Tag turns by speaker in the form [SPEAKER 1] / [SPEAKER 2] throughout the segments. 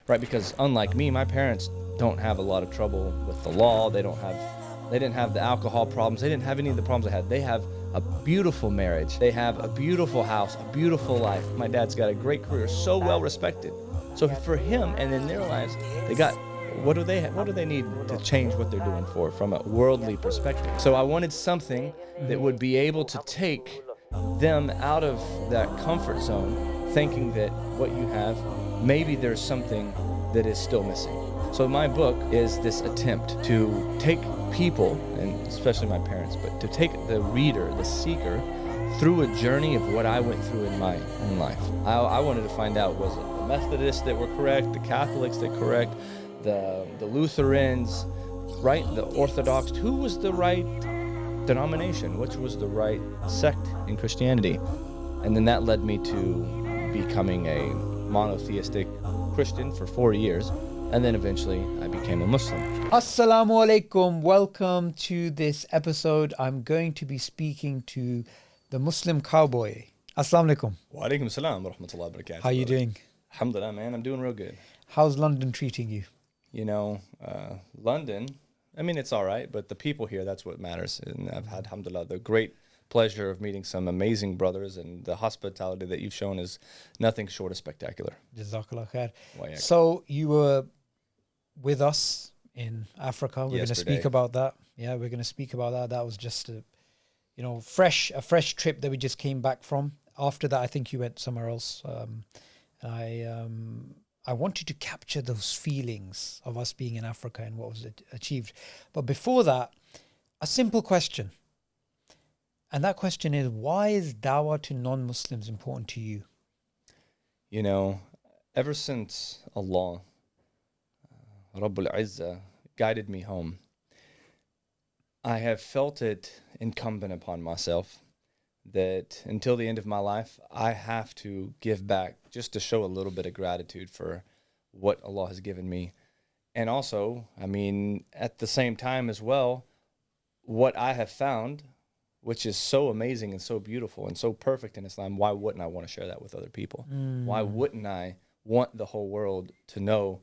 [SPEAKER 1] right? Because unlike me, my parents don't have a lot of trouble with the law. They didn't have the alcohol problems. They didn't have any of the problems I had. They have a beautiful marriage. They have a beautiful house, a beautiful life. My dad's got a great career, so well respected. So for him and in their lives, they got, what do they need to change what they're doing from a worldly perspective? So I wanted something that would be able to take them out of that comfort zone, thinking that what you have, maybe there's something that is still missing. So my book is this attempt to take people, and especially my parents, but to take the reader, the seeker, through a journey of what I went through in my own life. I wanted to find out, was it the Methodists that were correct, the Catholics that were correct, the Lutherans, right, the Orthodox? Who was the right denomination? Which was the right sect in Christianity? And then that led me to becoming a monotheistic Christian for 4 years. And then eventually I became a Muslim.
[SPEAKER 2] Assalamu alaikum. Welcome to this episode. I'm going to be speaking to the Muslim Cowboy. Assalamu alaikum.
[SPEAKER 1] Wa alaikum salam wa rahmatullahi wa barakatuh.
[SPEAKER 2] How are you doing?
[SPEAKER 1] Alhamdulillah, man. I'm doing real good.
[SPEAKER 2] How's London treating you?
[SPEAKER 1] You know, London, I mean, it's all right, but the people here, that's what matters. And I've had, alhamdulillah, the great pleasure of meeting some amazing brothers, and the hospitality that you've shown is nothing short of spectacular.
[SPEAKER 2] Jazakallah khair. So you were with us in Africa. We're going to speak about that. Yeah, we're going to speak about that. That was just a fresh trip that we just came back from. After that, I think you went somewhere else. I wanted to capture those feelings of us being in Africa and what was achieved. But before that, a simple question. And that question is, why is dawah to non-Muslims important to you?
[SPEAKER 1] You know, ever since Allah, Rabbul Izzah, guided me home, I have felt it incumbent upon myself that until the end of my life, I have to give back just to show a little bit of gratitude for what Allah has given me. And also, I mean, at the same time as well, what I have found, which is so amazing and so beautiful and so perfect in Islam, why wouldn't I want to share that with other people? Why wouldn't I want the whole world to know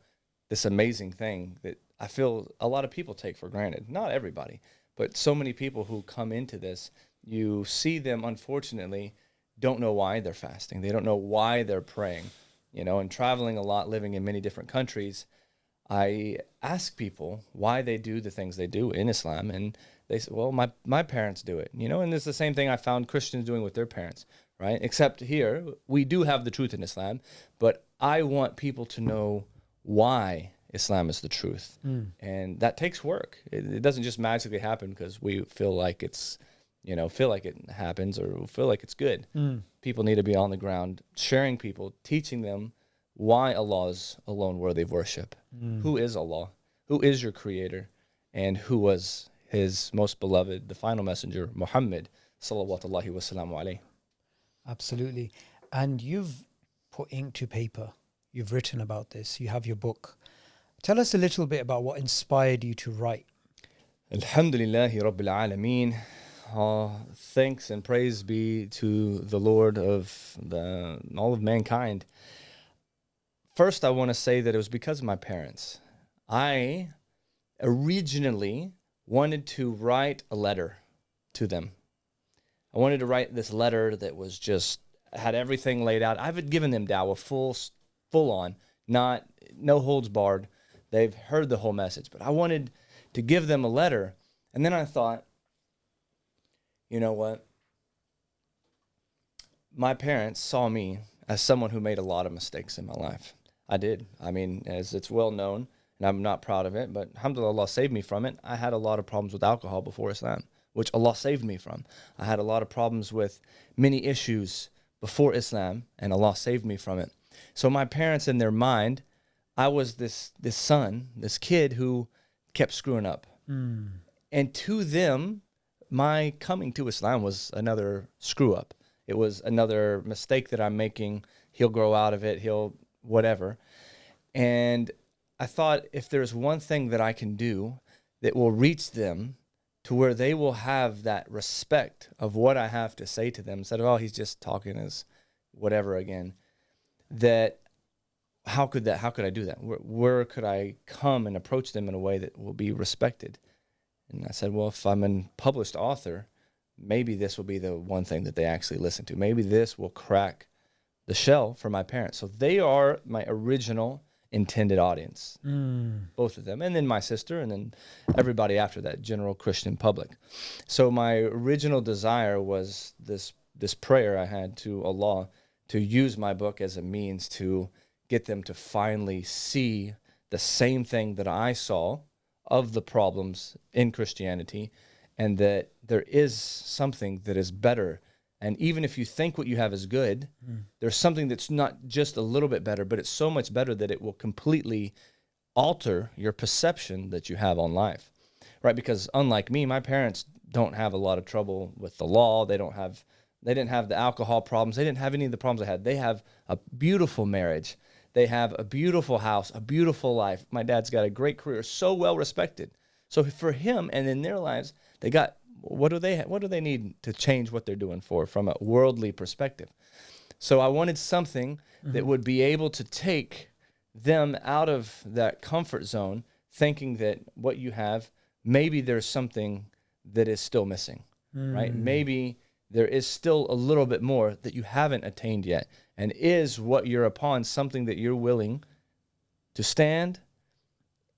[SPEAKER 1] this amazing thing that I feel a lot of people take for granted? Not everybody, but so many people who come into this, you see them, unfortunately, don't know why they're fasting. They don't know why they're praying. You know, and traveling a lot, living in many different countries, I ask people why they do the things they do in Islam, and they say, well, my parents do it, you know, and it's the same thing I found Christians doing with their parents, right? Except here, we do have the truth in Islam, but I want people to know why Islam is the truth. And that takes work. It doesn't just magically happen because we feel like it's, feel like it happens or feel like it's good. People need to be on the ground, sharing people, teaching them why Allah is alone worthy of worship. Who is Allah? Who is your creator? And who was his most beloved, the final messenger, Muhammad, salawatullahi wa salamu alayhi.
[SPEAKER 2] Absolutely. And you've put ink to paper. You've written about this. You have your book. Tell us a little bit about what inspired you to write.
[SPEAKER 1] Alhamdulillahi Rabbil Alameen. Thanks and praise be to the Lord of all of mankind. First, I want to say that it was because of my parents. I originally wanted to write a letter to them. I wanted to write this letter that was just, had everything laid out. I've given them dawah full on, no holds barred. They've heard the whole message, but I wanted to give them a letter. And then I thought, you know what? My parents saw me as someone who made a lot of mistakes in my life. I did. I mean, as it's well known, and I'm not proud of it, but alhamdulillah, Allah saved me from it. I had a lot of problems with alcohol before Islam, which Allah saved me from. I had a lot of problems with many issues before Islam, and Allah saved me from it. So my parents, in their mind, I was this son, this kid who kept screwing up. And to them, my coming to Islam was another screw up. It was another mistake that I'm making. He'll grow out of it. He'll whatever. And I thought, if there's one thing that I can do that will reach them to where they will have that respect of what I have to say to them, instead of, oh, he's just talking as whatever again, that how could I do that? Where could I come and approach them in a way that will be respected? And I said, well, if I'm a published author, maybe this will be the one thing that they actually listen to. Maybe this will crack the shell for my parents. So they are my original intended audience, both of them, and then my sister, and then everybody after that, general Christian public. So my original desire was this prayer I had to Allah to use my book as a means to get them to finally see the same thing that I saw of the problems in Christianity, and that there is something that is better. And even if you think what you have is good, there's something that's not just a little bit better, but it's so much better that it will completely alter your perception that you have on life, right? Because unlike me, my parents don't have a lot of trouble with the law. They didn't have the alcohol problems. They didn't have any of the problems I had. They have a beautiful marriage. They have a beautiful house, a beautiful life. My dad's got a great career, so well respected. So for him and in their lives, they got, what do they need to change what they're doing from a worldly perspective? So I wanted something that would be able to take them out of that comfort zone, thinking that what you have, maybe there's something that is still missing, right? Maybe there is still a little bit more that you haven't attained yet. And is what you're upon something that you're willing to stand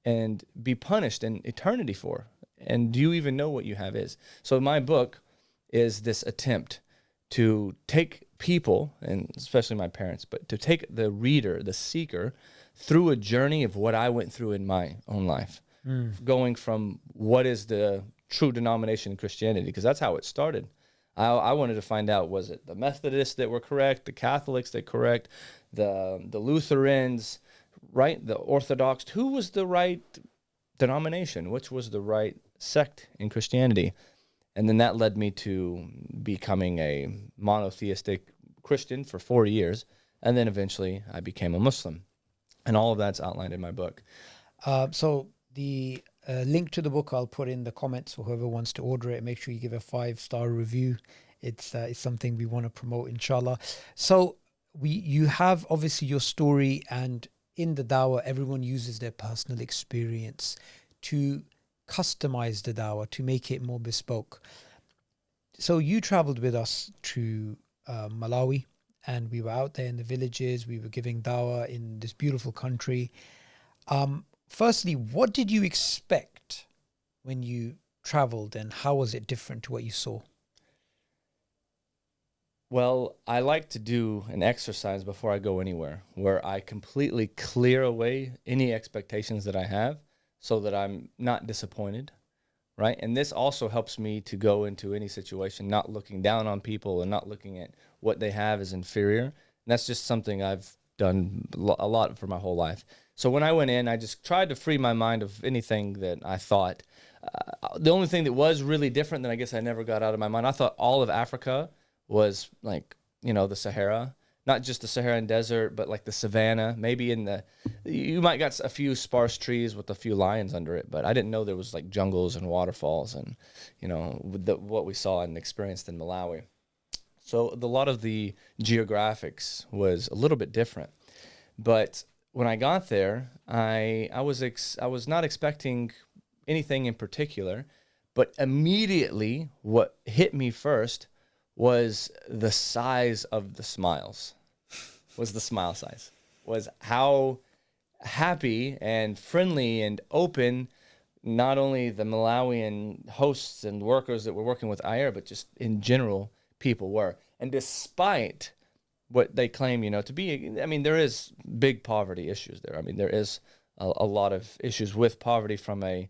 [SPEAKER 1] and be punished in eternity for? And do you even know what you have is? So my book is this attempt to take people, and especially my parents, but to take the reader, the seeker, through a journey of what I went through in my own life, going from what is the true denomination in Christianity, because that's how it started. I wanted to find out, was it the Methodists that were correct, the Catholics that correct, the Lutherans, right, the Orthodox? Who was the right denomination? Which was the right sect in Christianity? And then that led me to becoming a monotheistic Christian for 4 years, and then eventually I became a Muslim. And all of that's outlined in my book.
[SPEAKER 2] So the link to the book I'll put in the comments for whoever wants to order it. Make sure you give a 5-star review. It's something we want to promote, inshallah. So you have obviously your story, and in the dawah, everyone uses their personal experience to customize the dawah, to make it more bespoke. So you traveled with us to Malawi, and we were out there in the villages. We were giving dawah in this beautiful country. Firstly, what did you expect when you traveled, and how was it different to what you saw?
[SPEAKER 1] Well, I like to do an exercise before I go anywhere where I completely clear away any expectations that I have so that I'm not disappointed, right? And this also helps me to go into any situation not looking down on people and not looking at what they have as inferior. And that's just something I've done a lot for my whole life. So when I went in, I just tried to free my mind of anything that I thought. The only thing that was really different that I guess I never got out of my mind, I thought all of Africa was like, the Sahara, not just the Saharan desert, but like the savannah, maybe you might got a few sparse trees with a few lions under it, but I didn't know there was like jungles and waterfalls and, what we saw and experienced in Malawi. So a lot of the geographics was a little bit different, but when I got there, I was not expecting anything in particular, but immediately what hit me first was the size of the smiles, was the smile size, was how happy and friendly and open not only the Malawian hosts and workers that were working with IERA, but just in general people were. And despite what they claim, to be, there is big poverty issues there. There is a lot of issues with poverty from a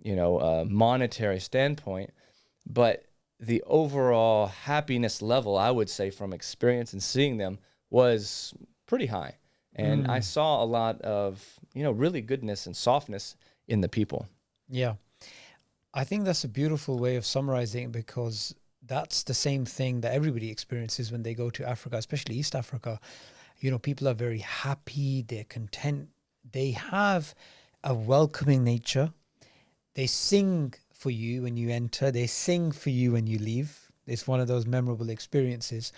[SPEAKER 1] monetary standpoint, but the overall happiness level, I would say, from experience and seeing them was pretty high. And I saw a lot of, really goodness and softness in the people.
[SPEAKER 2] Yeah. I think that's a beautiful way of summarizing it, because that's the same thing that everybody experiences when they go to Africa, especially East Africa. People are very happy, they're content, they have a welcoming nature. They sing for you when you enter, they sing for you when you leave. It's one of those memorable experiences.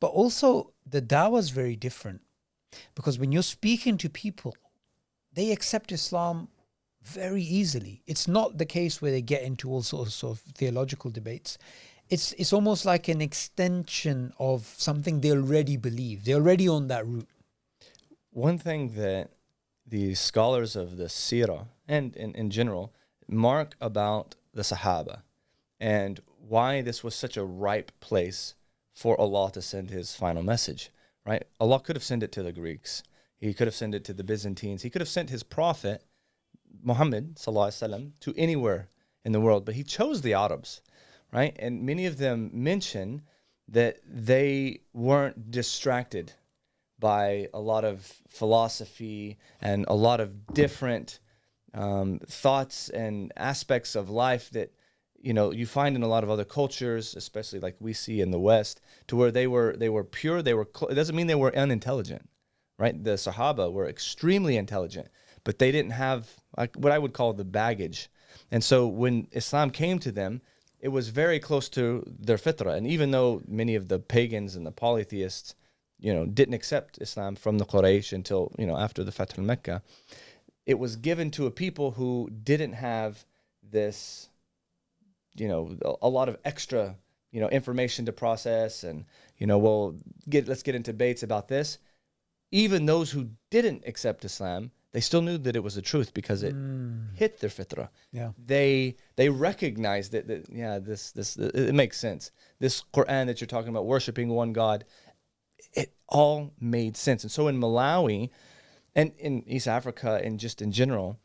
[SPEAKER 2] But also the dawah is very different. Because when you're speaking to people, they accept Islam very easily. It's not the case where they get into all sorts of theological debates. It's almost like an extension of something they already believe. They're already on that route.
[SPEAKER 1] One thing that the scholars of the Seerah and in general mark about the Sahaba and why this was such a ripe place for Allah to send his final message, right? Allah could have sent it to the Greeks. He could have sent it to the Byzantines. He could have sent his prophet, Muhammad sallallahu alaihi wasallam, to anywhere in the world, but he chose the Arabs, right? And many of them mention that they weren't distracted by a lot of philosophy and a lot of different thoughts and aspects of life that, you know, you find in a lot of other cultures, especially like we see in the West, to where they were pure. It doesn't mean they were unintelligent, right? The Sahaba were extremely intelligent, but they didn't have like what I would call the baggage. And so when Islam came to them, it was very close to their fitrah. And even though many of the pagans and the polytheists, you know, didn't accept Islam from the Quraysh until, you know, after the Fath al-Mecca, it was given to a people who didn't have this, you know, a lot of extra, you know, information to process and, you know, let's get into debates about this. Even those who didn't accept Islam, they still knew that it was the truth because it hit their fitrah.
[SPEAKER 2] Yeah.
[SPEAKER 1] They recognized that this it makes sense. This Quran that you're talking about, worshiping one God, it all made sense. And so in Malawi and in East Africa and just in general,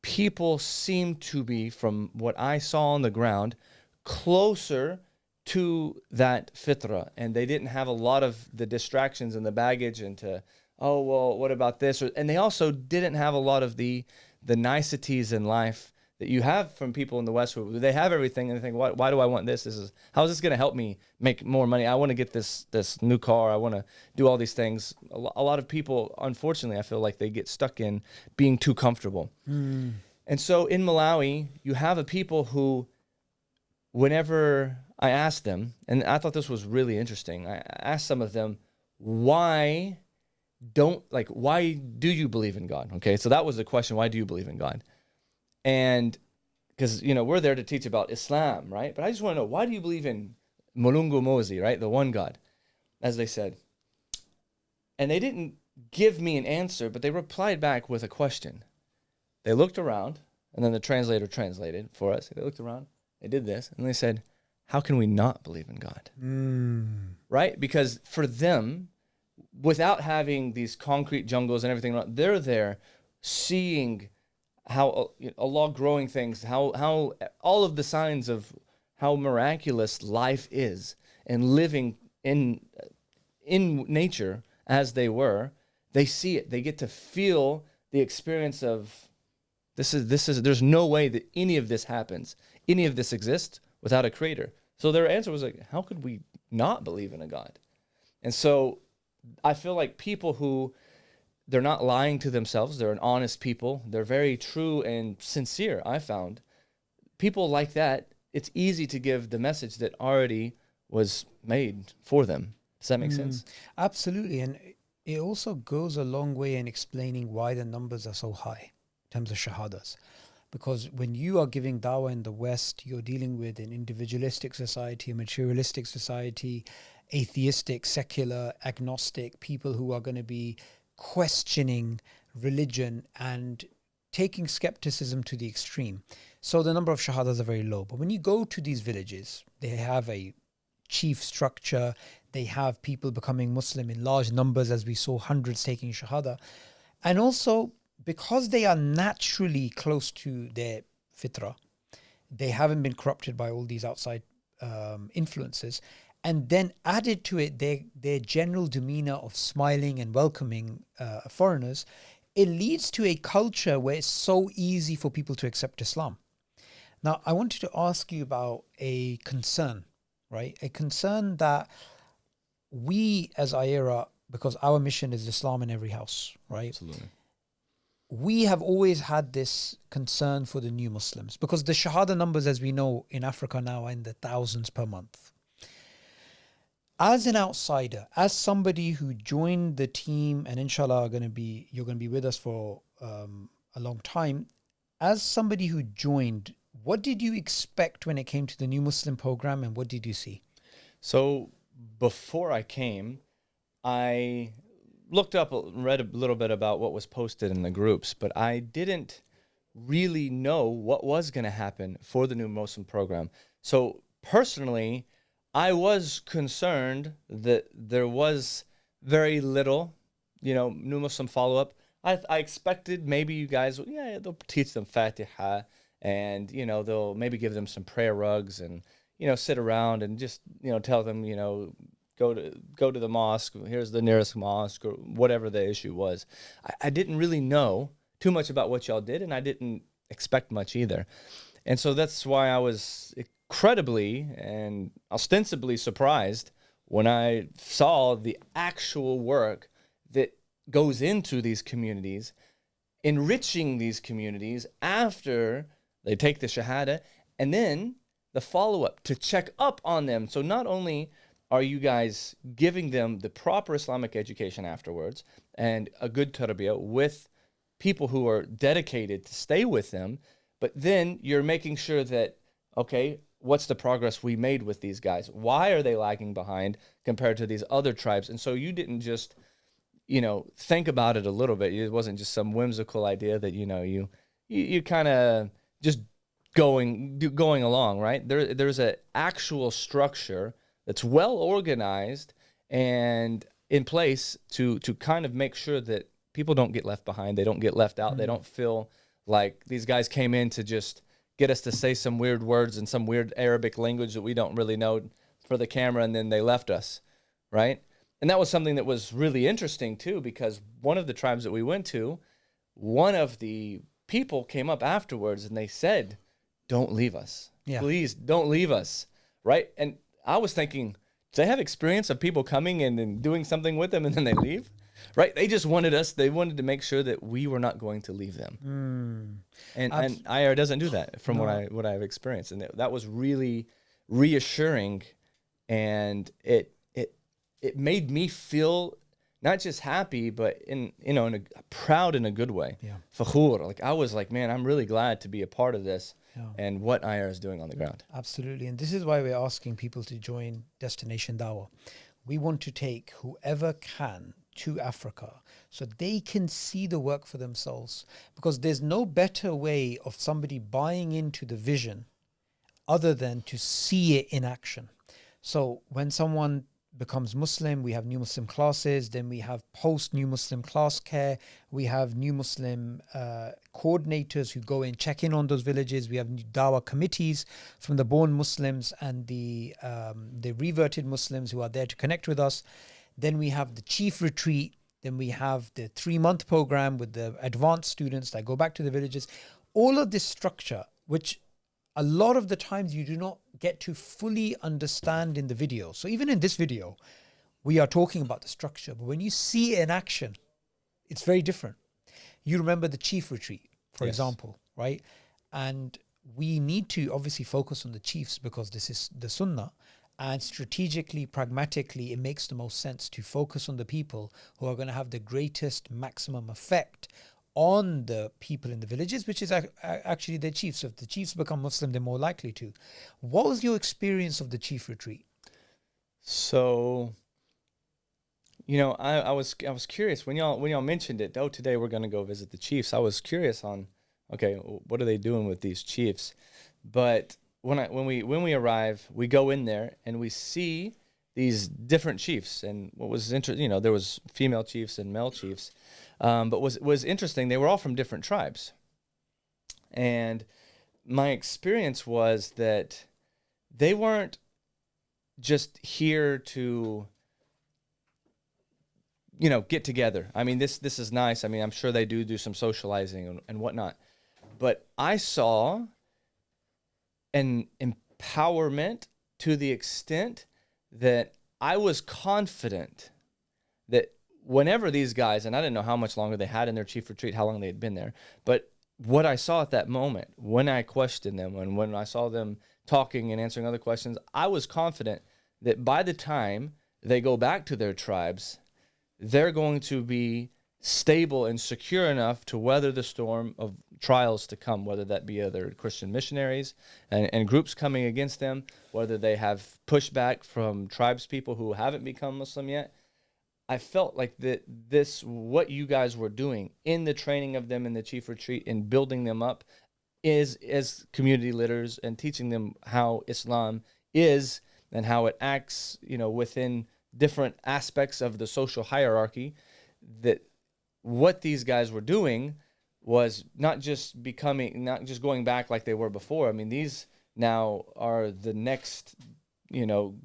[SPEAKER 1] people seem to be, from what I saw on the ground, closer to that fitrah. And they didn't have a lot of the distractions and the baggage into, oh, well, what about this? And they also didn't have a lot of the niceties in life that you have from people in the West who they have everything and they think, why do I want this? How is this going to help me make more money? I want to get this new car. I want to do all these things. A lot of people, unfortunately, I feel like they get stuck in being too comfortable. And so in Malawi, you have a people who, whenever I asked them, and I thought this was really interesting, I asked some of them, why do you believe in God? Okay, so that was the question. Why do you believe in God? And because, you know, we're there to teach about Islam, right? But I just want to know, why do you believe in Mulungu Mozi, right? The one God, as they said. And they didn't give me an answer, but they replied back with a question. They looked around, and then the translator translated for us. They looked around, they did this, and they said, how can we not believe in God? Right? Because for them, without having these concrete jungles and everything, they're there seeing how Allah growing things, how all of the signs of how miraculous life is, and living in nature as they were, they see it. They get to feel the experience of this is there's no way that any of this happens, any of this exists without a creator. So their answer was like, how could we not believe in a God? And so I feel like people who, they're not lying to themselves. They're an honest people. They're very true and sincere, I found. People like that, it's easy to give the message that already was made for them. Does that make sense?
[SPEAKER 2] Absolutely. And it also goes a long way in explaining why the numbers are so high in terms of shahadas. Because when you are giving dawah in the West, you're dealing with an individualistic society, a materialistic society, atheistic, secular, agnostic, people who are going to be questioning religion and taking skepticism to the extreme. So the number of shahadas are very low. But when you go to these villages, they have a chief structure. They have people becoming Muslim in large numbers, as we saw hundreds taking shahada. And also, because they are naturally close to their fitrah, they haven't been corrupted by all these outside influences. And then added to it their general demeanor of smiling and welcoming foreigners, it leads to a culture where it's so easy for people to accept Islam. Now, I wanted to ask you about a concern, right? A concern that we as IERA, because our mission is Islam in every house, right?
[SPEAKER 1] Absolutely.
[SPEAKER 2] We have always had this concern for the new Muslims, because the shahada numbers, as we know, in Africa now are in the thousands per month. as an outsider, as somebody who joined the team, and inshallah you're going to be with us for a long time, as somebody who joined, what did you expect when it came to the New Muslim program, and what did you see?
[SPEAKER 1] So before I came, I looked up, read a little bit about what was posted in the groups, but I didn't really know what was going to happen for the New Muslim program. So personally, I was concerned that there was very little, New Muslim follow-up. I expected maybe you guys, they'll teach them Fatiha, and, they'll maybe give them some prayer rugs and, sit around and just, tell them, go to the mosque, here's the nearest mosque, or whatever the issue was. I didn't really know too much about what y'all did, and I didn't expect much either. And so that's why I was incredibly and ostensibly surprised when I saw the actual work that goes into these communities, enriching these communities after they take the Shahada, and then the follow-up to check up on them. So not only are you guys giving them the proper Islamic education afterwards and a good tarbiyah with people who are dedicated to stay with them, but then you're making sure that, okay, what's the progress we made with these guys? Why are they lagging behind compared to these other tribes? And so you didn't just, think about it a little bit. It wasn't just some whimsical idea that, you kind of just going along, right? There's an actual structure that's well organized and in place to kind of make sure that people don't get left behind. They don't get left out. They don't feel like these guys came in to just get us to say some weird words in some weird Arabic language that we don't really know for the camera, and then they left us, right? And that was something that was really interesting too, because one of the tribes that we went to, one of the people came up afterwards and they said, don't leave us. Yeah. Please don't leave us, right? And I was thinking, do they have experience of people coming in and doing something with them and then they leave? Right? They just wanted to make sure that we were not going to leave them. And IERA doesn't do that from what I've experienced. And that was really reassuring, and it made me feel not just happy, but in a proud in a good way. Yeah. Fakhur. Like I was like, man, I'm really glad to be a part of this. Yeah. And what IERA is doing on the ground.
[SPEAKER 2] Absolutely. And this is why we're asking people to join Destination Dawah. We want to take whoever can to Africa so they can see the work for themselves, because there's no better way of somebody buying into the vision other than to see it in action. So when someone becomes Muslim, we have New Muslim classes, then we have post-New Muslim class care, we have New Muslim coordinators who go in, check in on those villages, we have Dawah committees from the born Muslims and the reverted Muslims who are there to connect with us. Then we have the chief retreat, then we have the 3-month program with the advanced students that go back to the villages. All of this structure, which a lot of the times you do not get to fully understand in the video. So even in this video, we are talking about the structure, but when you see it in action, it's very different. You remember the chief retreat, for example, right? And we need to obviously focus on the chiefs because this is the sunnah. And strategically, pragmatically, it makes the most sense to focus on the people who are going to have the greatest maximum effect on the people in the villages, which is actually their chiefs. So if the chiefs become Muslim, they're more likely to. What was your experience of the chief retreat?
[SPEAKER 1] So, I was curious when y'all mentioned it. Oh, today we're going to go visit the chiefs. I was curious on, okay, what are they doing with these chiefs? But when we arrive, we go in there and we see these different chiefs. And what was interesting, there was female chiefs and male chiefs. But was interesting, they were all from different tribes. And my experience was that they weren't just here to, get together. I mean, this is nice. I mean, I'm sure they do some socializing and whatnot. But I saw an empowerment to the extent that I was confident that whenever these guys, and I didn't know how much longer they had in their chief retreat, how long they had been there, but what I saw at that moment, when I questioned them, and when I saw them talking and answering other questions, I was confident that by the time they go back to their tribes, they're going to be stable and secure enough to weather the storm of trials to come, whether that be other Christian missionaries and groups coming against them, whether they have pushback from tribes people who haven't become Muslim yet. I felt like what you guys were doing in the training of them in the Chief Retreat and building them up is as community leaders and teaching them how Islam is and how it acts, within different aspects of the social hierarchy, that what these guys were doing was not just going back like they were before. I mean, these now are the next,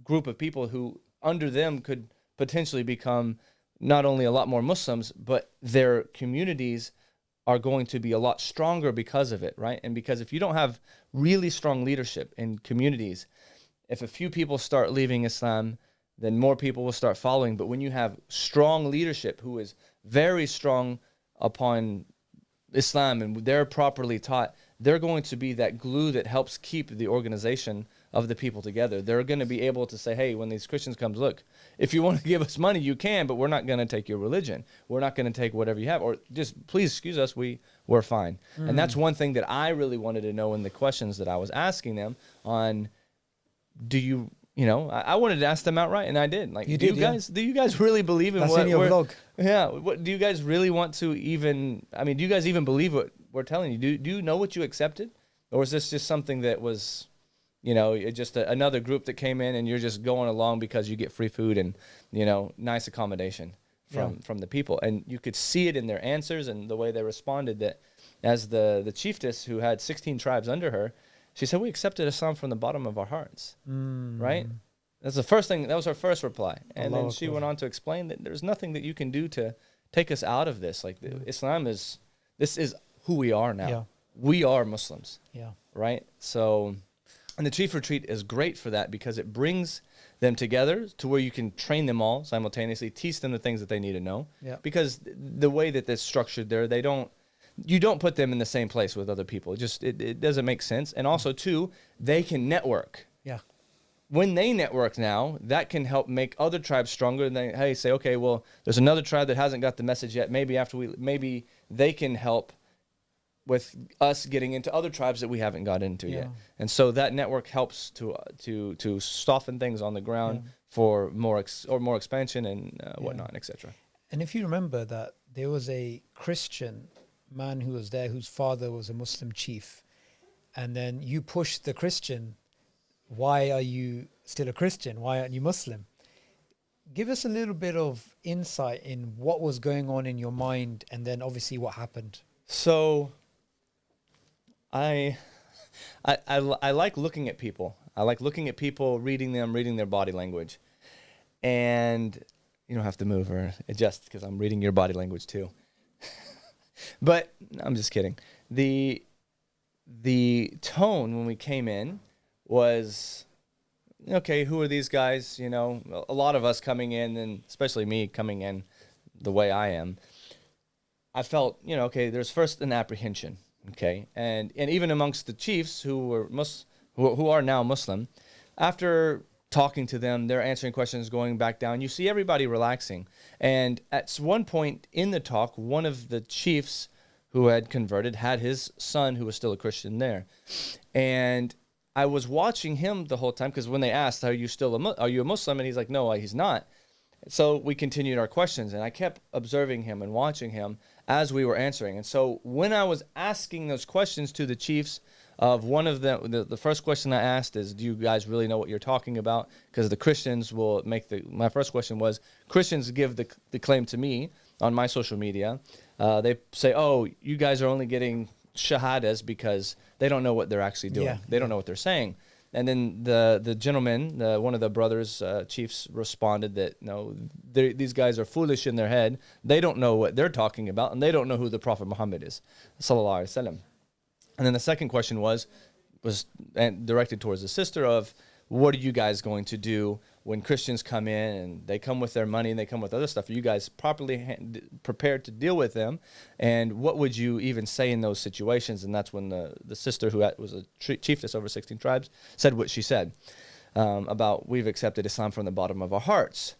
[SPEAKER 1] group of people who under them could potentially become not only a lot more Muslims, but their communities are going to be a lot stronger because of it, right? And because if you don't have really strong leadership in communities, if a few people start leaving Islam, then more people will start following. But when you have strong leadership who is very strong upon Islam and they're properly taught, they're going to be that glue that helps keep the organization of the people together. They're going to be able to say, hey, when these Christians come, look, if you want to give us money, you can, but we're not going to take your religion. We're not going to take whatever you have. Or just please excuse us, we're fine. And that's one thing that I really wanted to know in the questions that I was asking them on, do you, I wanted to ask them outright, and I did. Like, do you guys really believe in
[SPEAKER 2] that's in your vlog?
[SPEAKER 1] Yeah. What do you guys really want to even? I mean, do you guys even believe what we're telling you? Do you know what you accepted, or is this just something that was, just another group that came in and you're just going along because you get free food and nice accommodation from the people? And you could see it in their answers and the way they responded. That as the chiefess who had 16 tribes under her, she said, we accepted Islam from the bottom of our hearts, right? That's the first thing. That was her first reply. And then she went on to explain that there's nothing that you can do to take us out of this. Like, Islam this is who we are now. Yeah. We are Muslims, right? So, and the Chief Retreat is great for that because it brings them together to where you can train them all simultaneously, teach them the things that they need to know. Yeah. Because the way that it's structured there, you don't put them in the same place with other people. It doesn't make sense. And also, too, they can network. Yeah. When they network now, that can help make other tribes stronger. And they say, okay, well, there's another tribe that hasn't got the message yet. Maybe they can help with us getting into other tribes that we haven't got into yet. And so that network helps to soften things on the ground for more expansion and whatnot, etc.
[SPEAKER 2] And if you remember that there was a Christian man who was there whose father was a Muslim chief, and then you pushed the Christian, why are you still a Christian? Why aren't you Muslim? Give us a little bit of insight in what was going on in your mind, and then obviously what happened.
[SPEAKER 1] So I like looking at people. I like looking at people, reading their body language. And you don't have to move or adjust because I'm reading your body language too. But I'm just kidding. The tone when we came in was, okay, who are these guys? A lot of us coming in, and especially me coming in the way I am, I felt, okay, there's first an apprehension, okay? And even amongst the chiefs who are now Muslim, after talking to them, they're answering questions, going back down. You see everybody relaxing. And at one point in the talk, one of the chiefs who had converted had his son who was still a Christian there. And I was watching him the whole time because when they asked, are you a Muslim? And he's like, no, he's not. So we continued our questions, and I kept observing him and watching him as we were answering. And so when I was asking those questions to the chiefs, of one of them, the first question I asked is, do you guys really know what you're talking about? Because the Christians will my first question was, Christians give the claim to me on my social media. They say, oh, you guys are only getting shahadas because they don't know what they're actually doing. Yeah. They don't know what they're saying. And then the gentleman, one of the brothers, chiefs, responded that, no, these guys are foolish in their head. They don't know what they're talking about, and they don't know who the Prophet Muhammad is, sallallahu alaihi wasallam. And then the second question was directed towards the sister of, what are you guys going to do when Christians come in and they come with their money and they come with other stuff? Are you guys properly prepared to deal with them? And what would you even say in those situations? And that's when the sister, who was a chiefess over 16 tribes, said what she said about, we've accepted Islam from the bottom of our hearts.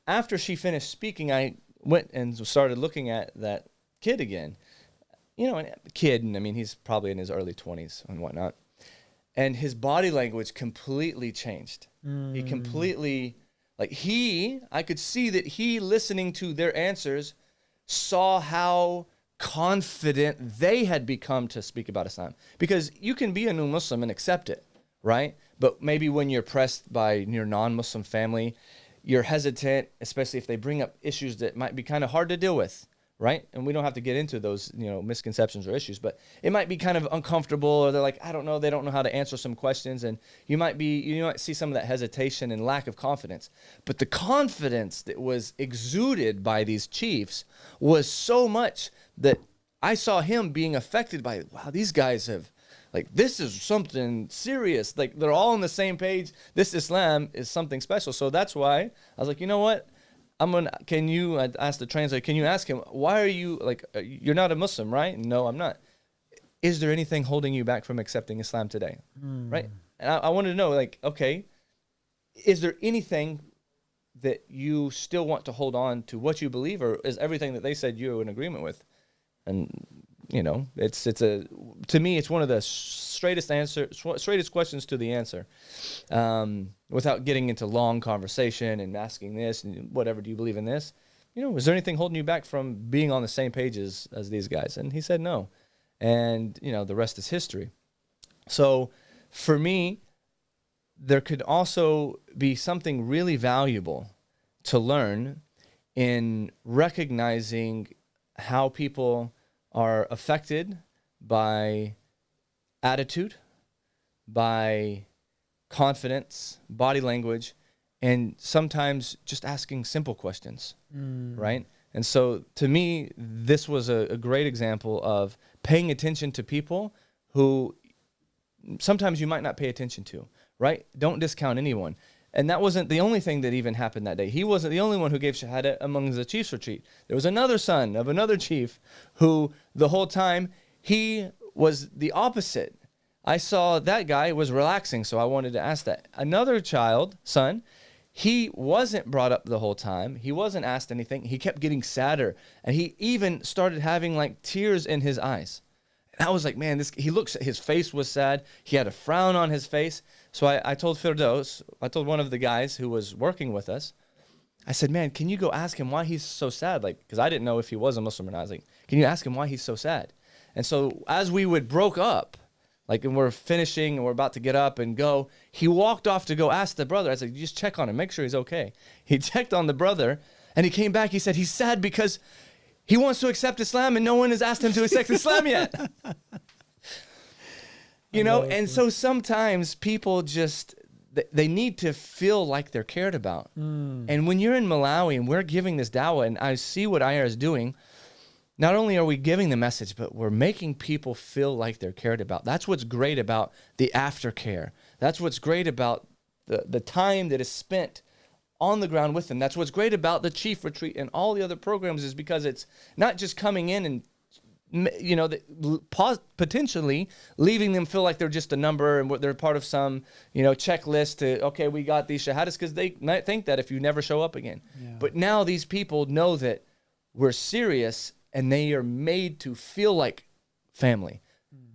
[SPEAKER 1] after she finished speaking, I went and started looking at that kid again. You know, a kid, and I mean, he's probably in his early 20s and whatnot. And his body language completely changed. He completely, like I could see that he, listening to their answers, saw how confident they had become to speak about Islam. Because you can be a new Muslim and accept it, right? But maybe when you're pressed by your non-Muslim family, you're hesitant, especially if they bring up issues that might be kind of hard to deal with, right? And we don't have to get into those, misconceptions or issues, but it might be kind of uncomfortable, or they're like, I don't know, they don't know how to answer some questions, and you might see some of that hesitation and lack of confidence. But the confidence that was exuded by these chiefs was so much that I saw him being affected by, wow, these guys have, like, this is something serious. Like, they're all on the same page. This Islam is something special. So that's why I was like, you know what? I asked the translator, can you ask him, why are you, like, you're not a Muslim, right? No, I'm not. Is there anything holding you back from accepting Islam today? Right? And I wanted to know, like, okay, is there anything that you still want to hold on to what you believe, or is everything that they said you're in agreement with? And, to me, it's one of the straightest questions to the answer, without getting into long conversation and asking this and whatever, do you believe in this? Is there anything holding you back from being on the same page as these guys? And he said no. And, the rest is history. So for me, there could also be something really valuable to learn in recognizing how people are affected by attitude, by confidence, body language, and sometimes just asking simple questions, right? And so to me, this was a great example of paying attention to people who sometimes you might not pay attention to, right? Don't discount anyone. And that wasn't the only thing that even happened that day. He wasn't the only one who gave Shahada among the chief's retreat. There was another son of another chief who the whole time, he was the opposite. I saw that guy was relaxing, so I wanted to ask that. Another son, he wasn't brought up the whole time. He wasn't asked anything. He kept getting sadder. And he even started having like tears in his eyes. And I was like, man, his face was sad. He had a frown on his face. So I told one of the guys who was working with us, I said, man, can you go ask him why he's so sad? Like, because I didn't know if he was a Muslim or not. I was like, can you ask him why he's so sad? And so as we broke up, like, and we're finishing and we're about to get up and go, he walked off to go ask the brother. I said, you just check on him, make sure he's okay. He checked on the brother and he came back. He said he's sad because he wants to accept Islam and no one has asked him to accept Islam yet. And so sometimes people they need to feel like they're cared about. And when you're in Malawi and we're giving this dawah, and I see what IERA is doing, not only are we giving the message, but we're making people feel like they're cared about. That's what's great about the aftercare. That's what's great about the time that is spent on the ground with them. That's what's great about the Chief Retreat and all the other programs, is because it's not just coming in and potentially leaving them feel like they're just a number and they're part of some, checklist to, okay, we got these shahadas, because they might think that if you never show up again. Yeah. But now these people know that we're serious and they are made to feel like family.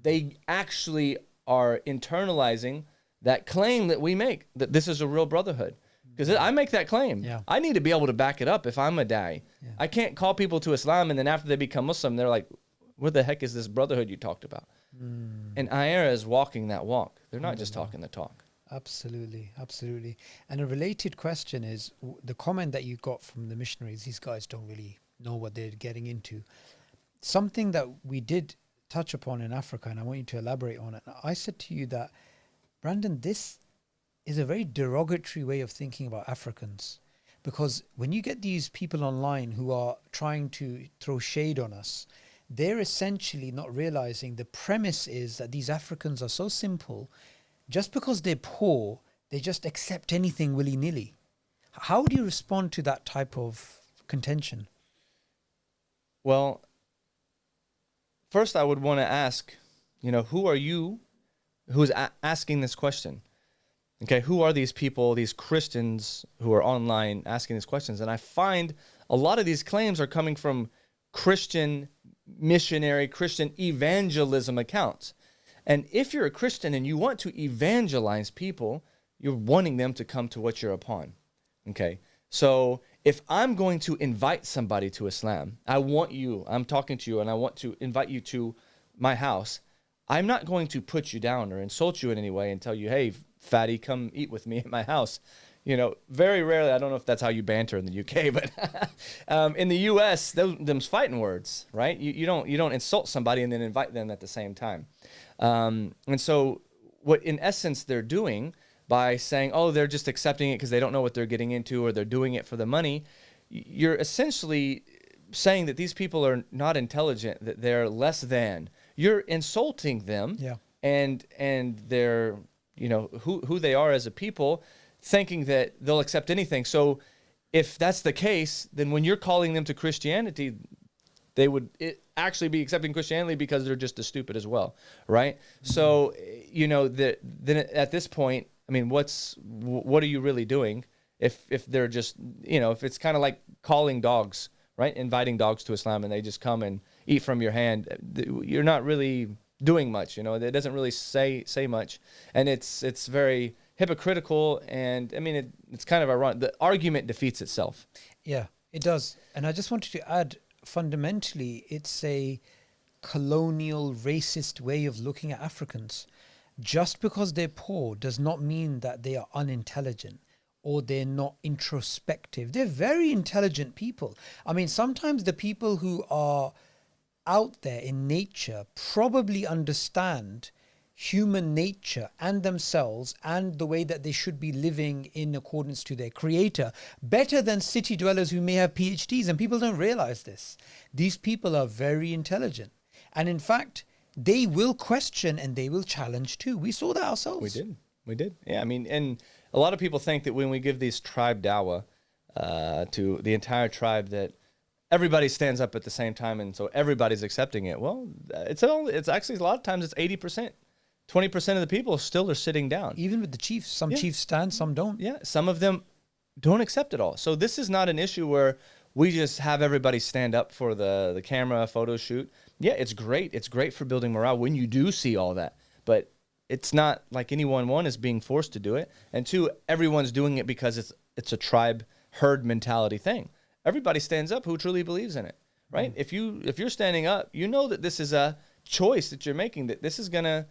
[SPEAKER 1] They actually are internalizing that claim that we make, that this is a real brotherhood. Because I make that claim. Yeah. I need to be able to back it up if I'm a da'i. Yeah. I can't call people to Islam and then after they become Muslim, they're like, what the heck is this brotherhood you talked about? And IERA is walking that walk. They're not just talking the talk.
[SPEAKER 2] Absolutely, absolutely. And a related question is the comment that you got from the missionaries, these guys don't really know what they're getting into. Something that we did touch upon in Africa, and I want you to elaborate on it. I said to you that, Brandon, this is a very derogatory way of thinking about Africans. Because when you get these people online who are trying to throw shade on us, they're essentially not realizing the premise is that these Africans are so simple. Just because they're poor, they just accept anything willy-nilly. How do you respond to that type of contention?
[SPEAKER 1] Well, first I would want to ask, who are you who's asking this question? Okay, who are these people, these Christians who are online asking these questions? And I find a lot of these claims are coming from Christian missionary, Christian evangelism accounts. And if you're a Christian and you want to evangelize people, you're wanting them to come to what you're upon. Okay, so if I'm going to invite somebody to Islam, I'm talking to you and I want to invite you to my house, I'm not going to put you down or insult you in any way and tell you, hey, fatty, come eat with me at my house. You know, very rarely, I don't know if that's how you banter in the UK, but in the US, them's fighting words, right? You don't insult somebody and then invite them at the same time. And so what in essence they're doing by saying, oh, they're just accepting it because they don't know what they're getting into or they're doing it for the money, you're essentially saying that these people are not intelligent, that they're less than. You're insulting them, and they're, you know, who they are as a people, thinking that they'll accept anything. So if that's the case, then when you're calling them to Christianity, they would actually be accepting Christianity because they're just as stupid as well, right? Mm-hmm. So, you know, then at this point, I mean, what are you really doing if they're just, you know, if it's kind of like calling dogs, right? Inviting dogs to Islam and they just come and eat from your hand. You're not really doing much, you know. It doesn't really say much, and it's very hypocritical, and I mean it's kind of ironic. The argument defeats itself.
[SPEAKER 2] Yeah, it does. And I just wanted to add, fundamentally, it's a colonial, racist way of looking at Africans. Just because they're poor does not mean that they are unintelligent or they're not introspective. They're very intelligent people. I mean, sometimes the people who are out there in nature probably understand human nature and themselves and the way that they should be living in accordance to their creator better than city dwellers who may have PhDs, and people don't realize this. These people are very intelligent, and in fact they will question and they will challenge too. We saw that ourselves.
[SPEAKER 1] We did. Yeah, I mean, and a lot of people think that when we give these tribe dawah to the entire tribe, that everybody stands up at the same time, and so everybody's accepting it. Well, it's actually a lot of times it's 80%. 20% of the people still are sitting down.
[SPEAKER 2] Even with the chiefs, some chiefs stand, some don't.
[SPEAKER 1] Yeah, some of them don't accept it all. So this is not an issue where we just have everybody stand up for the camera photo shoot. Yeah, it's great. It's great for building morale when you do see all that. But it's not like anyone, one, is being forced to do it, and two, everyone's doing it because it's a tribe herd mentality thing. Everybody stands up who truly believes in it, right? Mm. If you're standing up, you know that this is a choice that you're making, that this is gonna,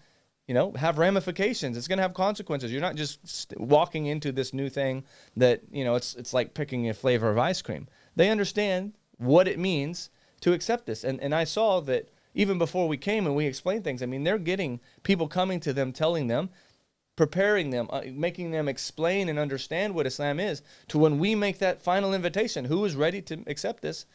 [SPEAKER 1] you know, have ramifications. It's gonna have consequences. You're not just walking into this new thing that, you know, it's like picking a flavor of ice cream. They understand what it means to accept this, and I saw that even before we came and we explained things. I mean, they're getting people coming to them, telling them, preparing them, making them explain and understand what Islam is, to when we make that final invitation, who is ready to accept this?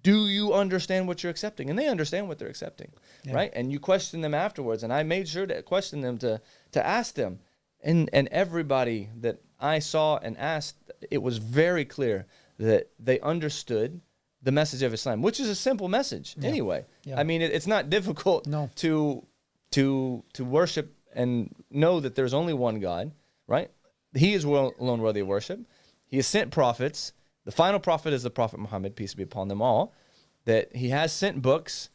[SPEAKER 1] Do you understand what you're accepting? And they understand what they're accepting, right? And you question them afterwards. And I made sure to question them, to ask them. And everybody that I saw and asked, it was very clear that they understood the message of Islam, which is a simple message anyway. Yeah. I mean, it's not difficult to worship and know that there's only one God, right? He is alone worthy of worship. He has sent prophets. The final prophet is the Prophet Muhammad, peace be upon them all. That he has sent books.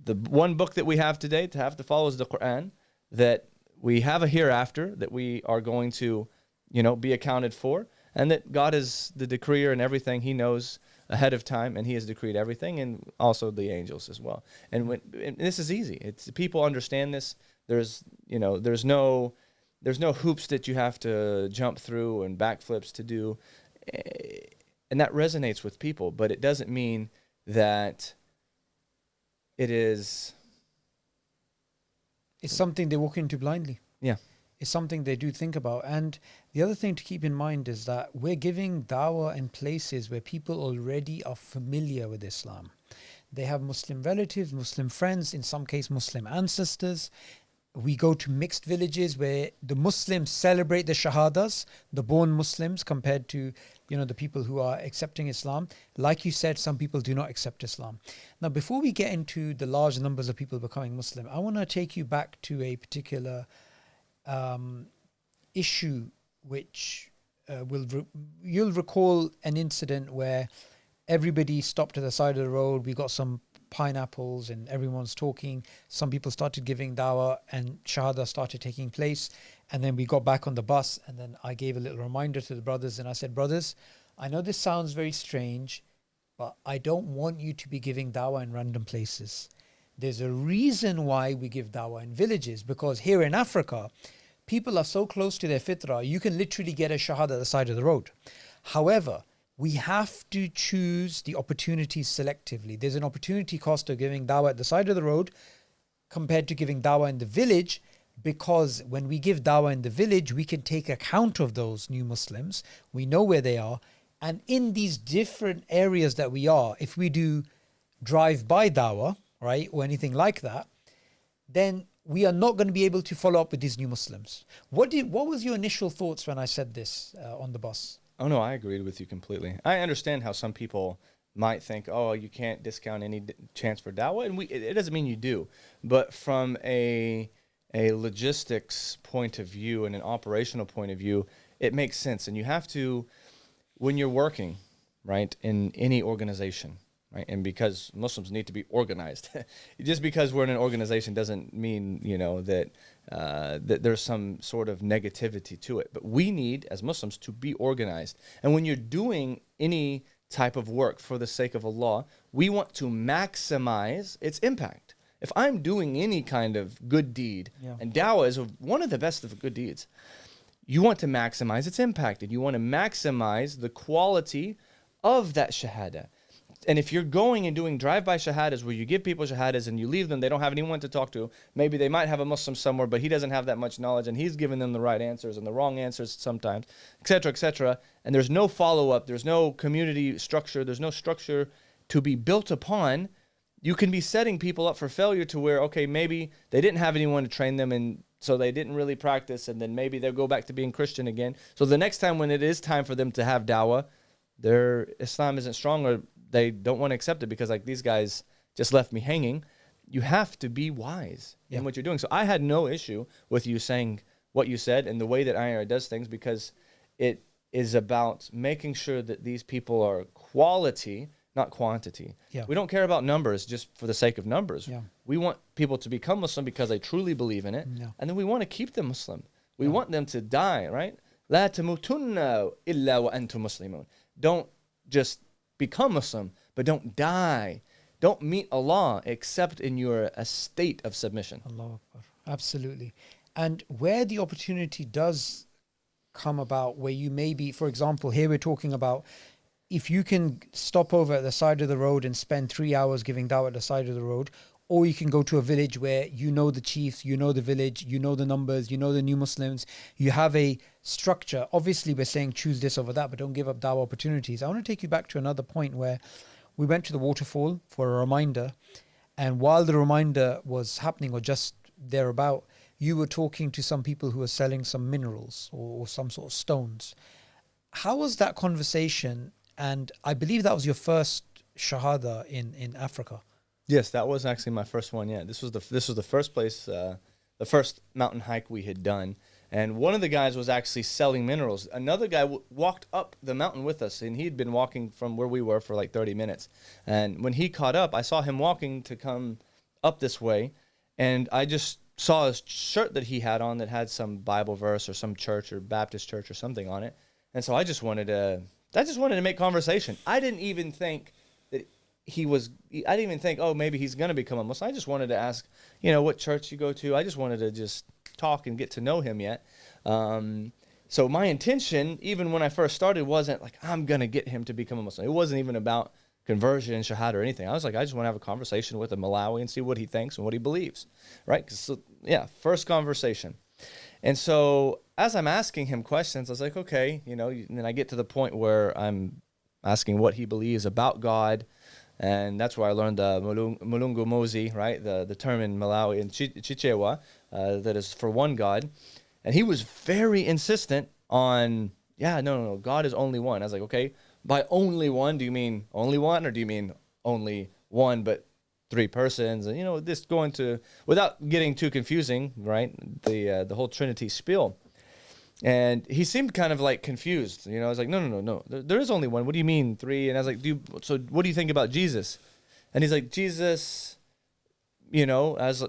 [SPEAKER 1] The one book that we have today to have to follow is the Quran. That we have a hereafter that we are going to, you know, be accounted for. And that God is the decreer and everything. He knows ahead of time, and he has decreed everything, and also the angels as well. And this is easy. It's people understand this. There's no hoops that you have to jump through and backflips to do, and that resonates with people. But it doesn't mean that it's
[SPEAKER 2] something they walk into blindly.
[SPEAKER 1] Yeah.
[SPEAKER 2] It's something they do think about. And the other thing to keep in mind is that we're giving dawah in places where people already are familiar with Islam. They have Muslim relatives, Muslim friends, in some case Muslim ancestors. We go to mixed villages where the Muslims celebrate the shahadas, the born Muslims, compared to, you know, the people who are accepting Islam. Like you said, some people do not accept Islam. Now, before we get into the large numbers of people becoming Muslim, I want to take you back to a particular issue which you'll recall an incident where everybody stopped at the side of the road. We got some pineapples and everyone's talking. Some people started giving dawah and shahada started taking place. And then we got back on the bus and then I gave a little reminder to the brothers and I said, brothers, I know this sounds very strange, but I don't want you to be giving dawah in random places. There's a reason why we give dawah in villages, because here in Africa, people are so close to their fitrah, you can literally get a shahada at the side of the road. However, we have to choose the opportunities selectively. There's an opportunity cost of giving dawah at the side of the road compared to giving dawah in the village, because when we give dawah in the village, we can take account of those new Muslims. We know where they are. And in these different areas that we are, if we do drive-by dawah, right, or anything like that, then we are not going to be able to follow up with these new Muslims. What was your initial thoughts when I said this on the bus?
[SPEAKER 1] Oh, no, I agreed with you completely. I understand how some people might think, oh, you can't discount any chance for dawah, and it doesn't mean you do. But from a logistics point of view and an operational point of view, it makes sense. And you have to, when you're working, right, in any organization, right, and because Muslims need to be organized, just because we're in an organization doesn't mean, that that there's some sort of negativity to it. But we need, as Muslims, to be organized. And when you're doing any type of work for the sake of Allah, we want to maximize its impact. If I'm doing any kind of good deed, and dawah is one of the best of good deeds, you want to maximize its impact, and you want to maximize the quality of that shahada. And if you're going and doing drive-by shahadas where you give people shahadas and you leave them, they don't have anyone to talk to. Maybe they might have a Muslim somewhere, but he doesn't have that much knowledge, and he's giving them the right answers and the wrong answers sometimes, etc., etc. And there's no follow-up, there's no community structure, there's no structure to be built upon. You can be setting people up for failure to where, okay, maybe they didn't have anyone to train them, and so they didn't really practice, and then maybe they'll go back to being Christian again. So the next time when it is time for them to have dawah, their Islam isn't strong, or they don't want to accept it because, like, these guys just left me hanging. You have to be wise in what you're doing. So I had no issue with you saying what you said and the way that IERA does things, because it is about making sure that these people are quality, not quantity. We don't care about numbers just for the sake of numbers. We want people to become Muslim because they truly believe in it, and then we want to keep them Muslim. We want them to die, right? لا تموتن إلا وأنتم مسلمون. Don't just become Muslim, but don't die. Don't meet Allah except in your state of submission.
[SPEAKER 2] Allah Akbar. Absolutely. And where the opportunity does come about, where you may be, for example, here we're talking about if you can stop over at the side of the road and spend 3 hours giving dawah at the side of the road, or you can go to a village where you know the chiefs, you know the village, you know the numbers, you know the new Muslims, you have a structure. Obviously, we're saying choose this over that, but don't give up dawah opportunities. I want to take you back to another point where we went to the waterfall for a reminder, and while the reminder was happening, or just thereabout, you were talking to some people who were selling some minerals or some sort of stones. How was that conversation? And I believe that was your first shahada in Africa.
[SPEAKER 1] Yes, that was actually my first one. Yeah, this was the first place, the first mountain hike we had done, and one of the guys was actually selling minerals. Another guy walked up the mountain with us, and he'd been walking from where we were for like 30 minutes. And when he caught up, I saw him walking to come up this way, and I just saw a shirt that he had on that had some Bible verse or some church or Baptist church or something on it, and so I just wanted to make conversation. I didn't even think oh, maybe he's going to become a Muslim. I just wanted to ask, what church you go to. I just wanted to just talk and get to know him yet. So my intention, even when I first started, wasn't like, I'm going to get him to become a Muslim. It wasn't even about conversion and shahada or anything. I was like, I just want to have a conversation with a Malawi and see what he thinks and what he believes, right? First conversation. And so as I'm asking him questions, I was like, okay, and then I get to the point where I'm asking what he believes about God. And that's where I learned the Mulungu Mozi, right? The term in Malawi and Chichewa that is for one God. And he was very insistent on, no, God is only one. I was like, okay, by only one, do you mean only one, or do you mean only one but three persons? And this going to, without getting too confusing, right? The whole Trinity spiel. And he seemed kind of like confused. You know, I was like, no. There is only one. What do you mean 3? And I was like, so what do you think about Jesus? And he's like, Jesus, you know, I was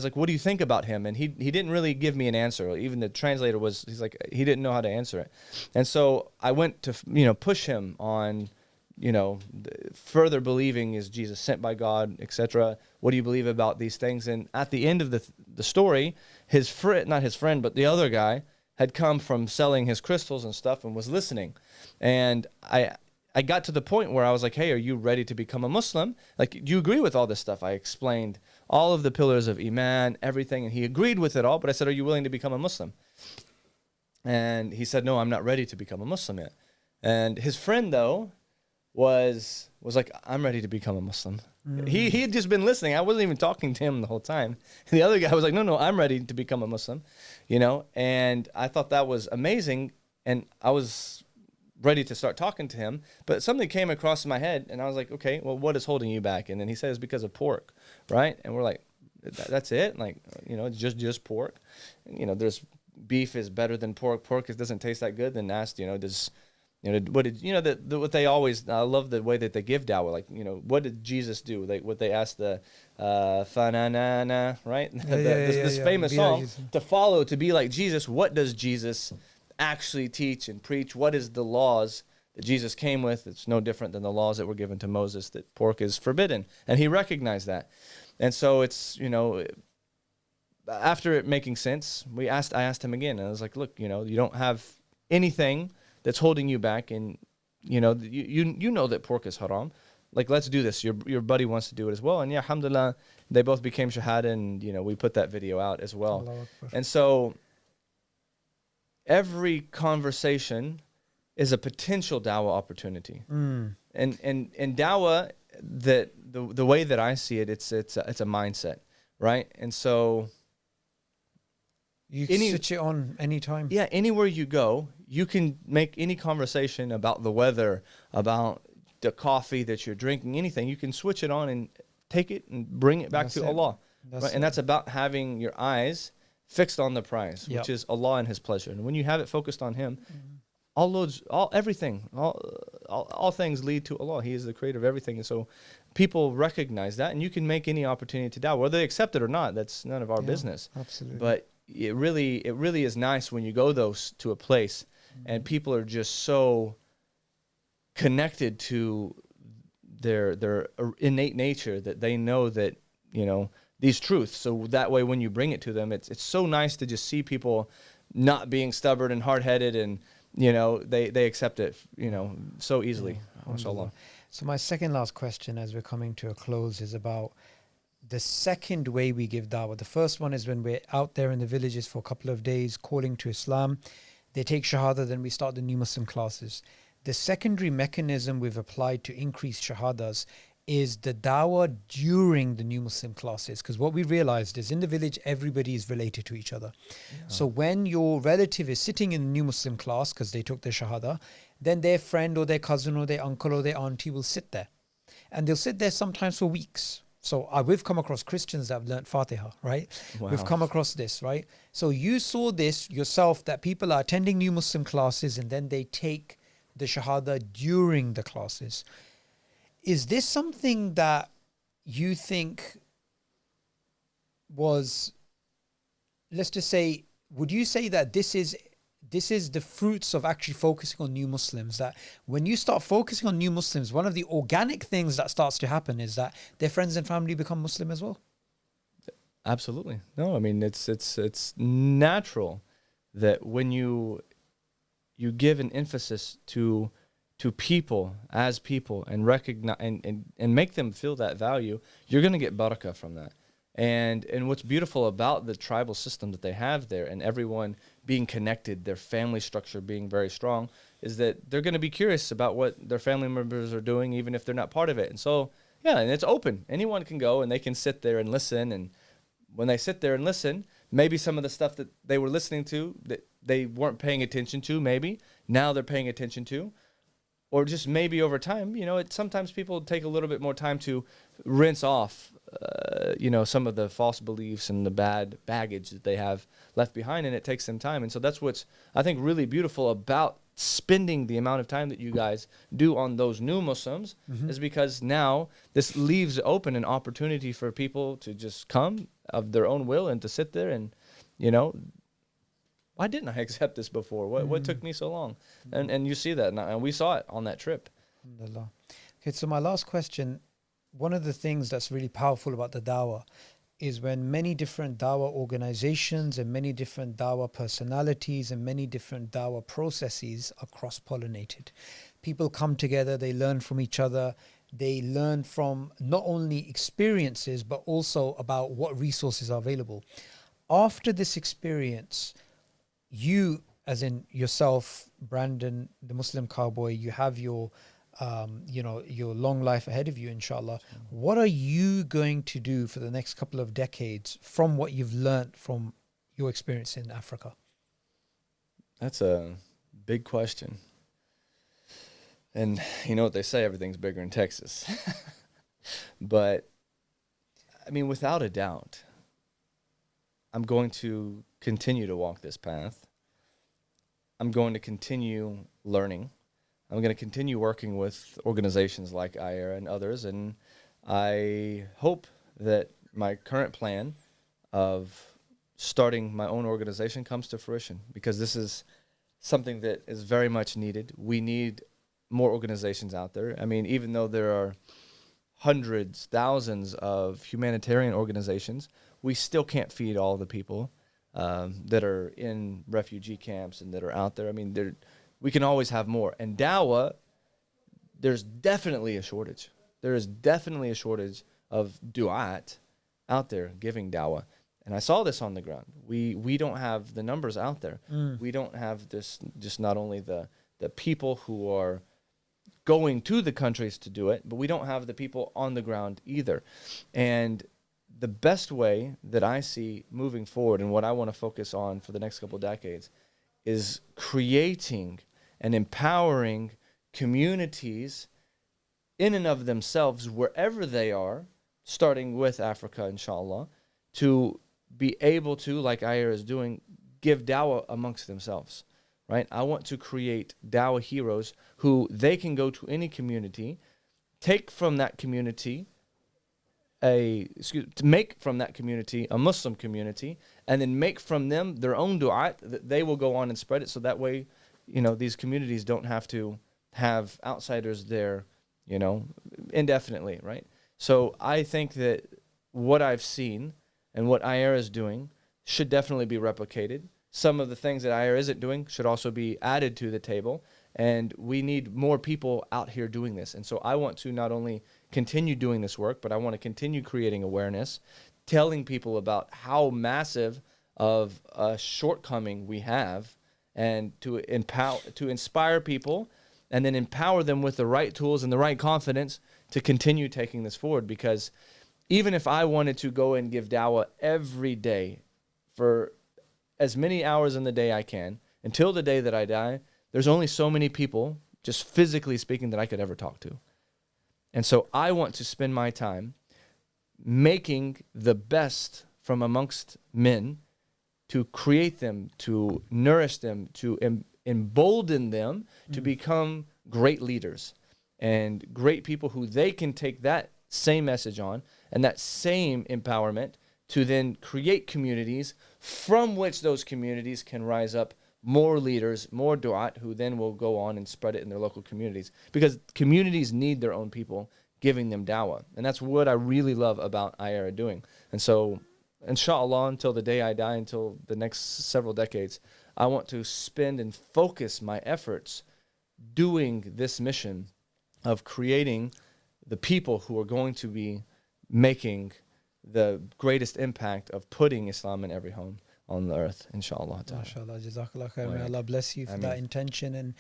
[SPEAKER 1] like, what do you think about him? And he didn't really give me an answer. Even the translator he's like, he didn't know how to answer it. And so I went to, you know, push him on, you know, further believing, is Jesus sent by God, etc. What do you believe about these things? And at the end of the story, his friend, not his friend, but the other guy, had come from selling his crystals and stuff and was listening. And I got to the point where I was like, hey, are you ready to become a Muslim? Like, do you agree with all this stuff? I explained all of the pillars of Iman, everything, and he agreed with it all. But I said, are you willing to become a Muslim? And he said, no, I'm not ready to become a Muslim yet. And his friend, though, was like, I'm ready to become a Muslim. He had just been listening. I wasn't even talking to him the whole time. And the other guy was like, no, I'm ready to become a Muslim, you know. And I thought that was amazing. And I was ready to start talking to him. But something came across my head, and I was like, okay, well, what is holding you back? And then he said, it's because of pork, right? And we're like, that's it? Like, you know, it's just pork. And, you know, there's beef is better than pork. Pork doesn't taste that good. Then asked, you know, what they always, I love the way that they give dawah. Like, you know, what did Jesus do? Like what they asked the fa-na-na-na, right? This famous song to follow, to be like Jesus. What does Jesus actually teach and preach? What is the laws that Jesus came with? It's no different than the laws that were given to Moses, that pork is forbidden. And he recognized that. And so it's, you know, after it making sense, I asked him again, and I was like, look, you know, you don't have anything that's holding you back, and you know, you know that pork is haram. Like, let's do this. Your buddy wants to do it as well. And yeah, alhamdulillah, they both became shahada, and you know, we put that video out as well. And so every conversation is a potential dawah opportunity. And dawah, that the way that I see it, it's a mindset, right? And so
[SPEAKER 2] you can switch it on anytime.
[SPEAKER 1] Yeah, anywhere you go, you can make any conversation about the weather, about the coffee that you're drinking, anything. You can switch it on and take it and bring it back to Allah. Right? And that's about having your eyes fixed on the prize, which is Allah and His pleasure. And when you have it focused on Him, all things lead to Allah. He is the creator of everything. And so people recognize that, and you can make any opportunity to dawah. Whether they accept it or not, that's none of our business.
[SPEAKER 2] Absolutely.
[SPEAKER 1] But it really is nice when you go to a place and people are just so connected to their innate nature that they know that, you know, these truths. So that way, when you bring it to them, it's so nice to just see people not being stubborn and hard-headed, and you know, they accept it, you know, so easily. MashaAllah.
[SPEAKER 2] So my second last question, as we're coming to a close, is about the second way we give dawah. The first one is when we're out there in the villages for a couple of days calling to Islam. They take shahada, then we start the new Muslim classes. The secondary mechanism we've applied to increase shahadas is the dawah during the new Muslim classes. Because what we realized is in the village, everybody is related to each other. Yeah. So when your relative is sitting in the new Muslim class because they took their shahada, then their friend or their cousin or their uncle or their auntie will sit there. And they'll sit there sometimes for weeks. So we've come across Christians that have learnt Fatiha, right? Wow. We've come across this, right? So you saw this yourself, that people are attending new Muslim classes and then they take the shahada during the classes. Is this something that you think was, let's just say, would you say that this is the fruits of actually focusing on new Muslims? That when you start focusing on new Muslims, one of the organic things that starts to happen is that their friends and family become Muslim as well?
[SPEAKER 1] Absolutely. No, I mean, it's natural that when you give an emphasis to people as people and recognize and make them feel that value, you're going to get barakah from that. And what's beautiful about the tribal system that they have there, and everyone being connected, their family structure being very strong, is that they're going to be curious about what their family members are doing, even if they're not part of it. And so, yeah, and it's open. Anyone can go and they can sit there and listen. And when they sit there and listen, maybe some of the stuff that they were listening to that they weren't paying attention to, maybe now they're paying attention to. or just maybe over time, sometimes people take a little bit more time to rinse off, some of the false beliefs and the bad baggage that they have left behind, and it takes them time. And so that's what's, I think, really beautiful about spending the amount of time that you guys do on those new Muslims, is because now this leaves open an opportunity for people to just come of their own will and to sit there and, why didn't I accept this before? What took me so long? And you see that now, and we saw it on that trip.
[SPEAKER 2] Alhamdulillah. Okay, so my last question, one of the things that's really powerful about the Dawah is when many different Dawah organizations and many different Dawah personalities and many different Dawah processes are cross-pollinated. People come together, they learn from each other, they learn from not only experiences, but also about what resources are available. After this experience, you, as in yourself, Brandon, the Muslim Cowboy, you have your your long life ahead of you, inshallah. What are you going to do for the next couple of decades from what you've learned from your experience in Africa?
[SPEAKER 1] That's a big question. And you know what they say, everything's bigger in Texas. But, I mean, without a doubt, I'm going to continue to walk this path. I'm going to continue learning. I'm going to continue working with organizations like IERA and others, and I hope that my current plan of starting my own organization comes to fruition, because this is something that is very much needed. We need more organizations out there. I mean, even though there are hundreds, thousands of humanitarian organizations, we still can't feed all the people that are in refugee camps and that are out there. I mean, we can always have more. And Dawah, there's definitely a shortage. There is definitely a shortage of du'at out there giving Dawah. And I saw this on the ground. We don't have the numbers out there. We don't have this, just not only the people who are going to the countries to do it, but we don't have the people on the ground either. And the best way that I see moving forward, and what I want to focus on for the next couple of decades, is creating and empowering communities in and of themselves, wherever they are, starting with Africa, inshallah, to be able to, like IERA is doing, give Dawah amongst themselves, right? I want to create Dawah heroes who they can go to any community, take from that community to make from that community a Muslim community, and then make from them their own du'at that they will go on and spread it, so that way, these communities don't have to have outsiders there, indefinitely, right? So I think that what I've seen and what IERA is doing should definitely be replicated. Some of the things that IERA isn't doing should also be added to the table, and we need more people out here doing this. And so I want to not only continue doing this work, but I want to continue creating awareness, telling people about how massive of a shortcoming we have, and to inspire people, and then empower them with the right tools and the right confidence to continue taking this forward. Because even if I wanted to go and give Dawah every day for as many hours in the day I can, until the day that I die, there's only so many people, just physically speaking, that I could ever talk to. And so I want to spend my time making the best from amongst men, to create them, to nourish them, to embolden them to become great leaders and great people who they can take that same message on and that same empowerment to then create communities from which those communities can rise up more leaders, more du'at, who then will go on and spread it in their local communities. Because communities need their own people giving them Dawah. And that's what I really love about IERA doing. And so, inshallah, until the day I die, until the next several decades, I want to spend and focus my efforts doing this mission of creating the people who are going to be making the greatest impact of putting Islam in every home on the earth, inshallah.
[SPEAKER 2] MashaAllah, Jazakallah khair. May Allah bless you for that intention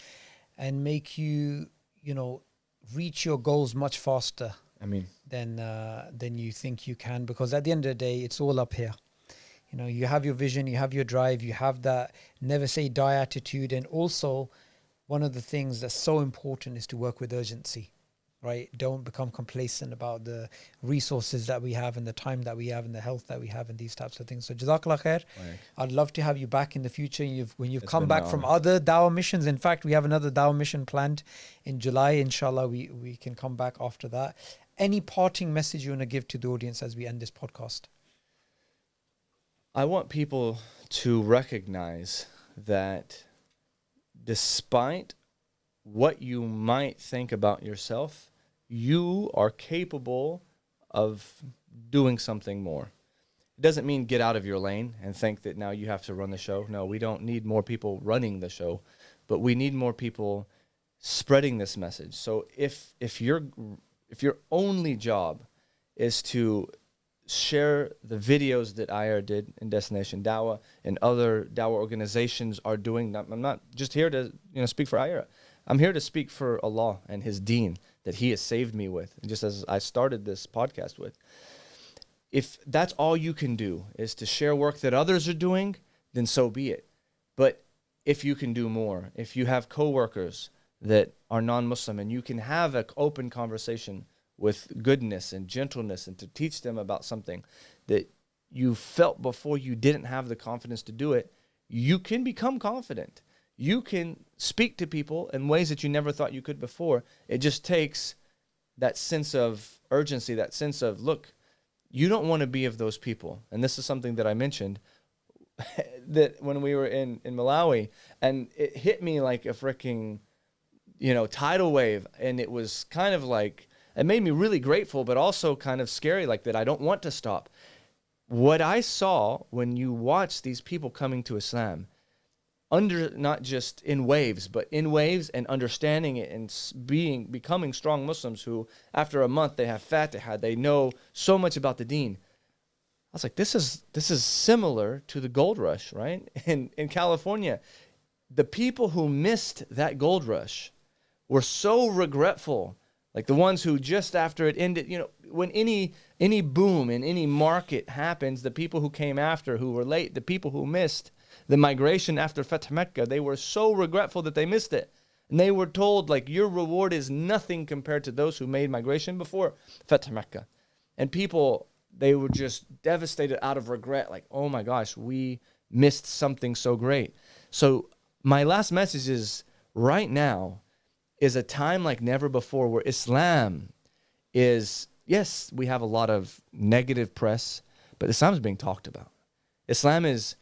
[SPEAKER 2] and make you, reach your goals much faster than you think you can, because at the end of the day, it's all up here. You have your vision, you have your drive, you have that never say die attitude, and also one of the things that's so important is to work with urgency, right? Don't become complacent about the resources that we have and the time that we have and the health that we have and these types of things. So Jazakallah khair. I'd love to have you back in the future. When you've come back from other dawah missions. In fact, we have another dawah mission planned in July. Inshallah, we can come back after that. Any parting message you want to give to the audience as we end this podcast?
[SPEAKER 1] I want people to recognize that despite what you might think about yourself, you are capable of doing something more. It doesn't mean get out of your lane and think that now you have to run the show. No, we don't need more people running the show, but we need more people spreading this message. So if your only job is to share the videos that IERA did in Destination Dawah and other Dawah organizations are doing, I'm not just here to speak for IERA. I'm here to speak for Allah and His deen that He has saved me with, just as I started this podcast with. If that's all you can do is to share work that others are doing, then so be it. But if you can do more, if you have coworkers that are non-Muslim and you can have an open conversation with goodness and gentleness and to teach them about something that you felt before you didn't have the confidence to do it, you can become confident. You can speak to people in ways that you never thought you could before. It just takes that sense of urgency, that sense of, look, you don't want to be of those people. And this is something that I mentioned that when we were in Malawi, and it hit me like a freaking, tidal wave. And it was kind of like, it made me really grateful, but also kind of scary, like that I don't want to stop. What I saw when you watch these people coming to Islam, not just in waves, but in waves and understanding it and becoming strong Muslims who, after a month, they have Fatiha, they know so much about the deen. I was like, this is similar to the gold rush, right? In California, the people who missed that gold rush were so regretful. Like the ones who just after it ended, when any boom in any market happens, the people who came after, who were late, the people who missed the migration after Fath Mecca, they were so regretful that they missed it. And they were told, like, your reward is nothing compared to those who made migration before Fath Mecca. And people, they were just devastated out of regret, like, oh my gosh, we missed something so great. So my last message is, right now is a time like never before where Islam is, yes, we have a lot of negative press, but Islam is being talked about. Islam is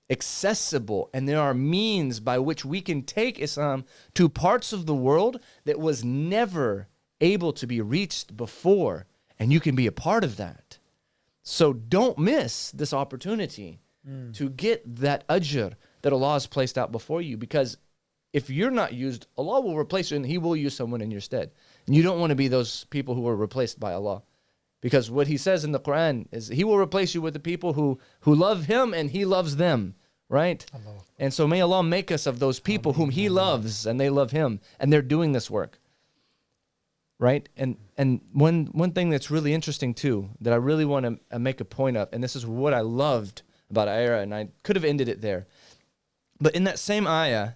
[SPEAKER 1] accessible, and there are means by which we can take Islam to parts of the world that was never able to be reached before, and you can be a part of that. So don't miss this opportunity to get that ajr that Allah has placed out before you, because if you're not used, Allah will replace you and He will use someone in your stead. And you don't want to be those people who are replaced by Allah. Because what He says in the Quran is He will replace you with the people who love Him and He loves them, right? Allah. And so may Allah make us of those people whom He loves and they love Him and they're doing this work, right? And one thing that's really interesting too, that I really want to make a point of, and this is what I loved about IERA, and I could have ended it there. But in that same ayah,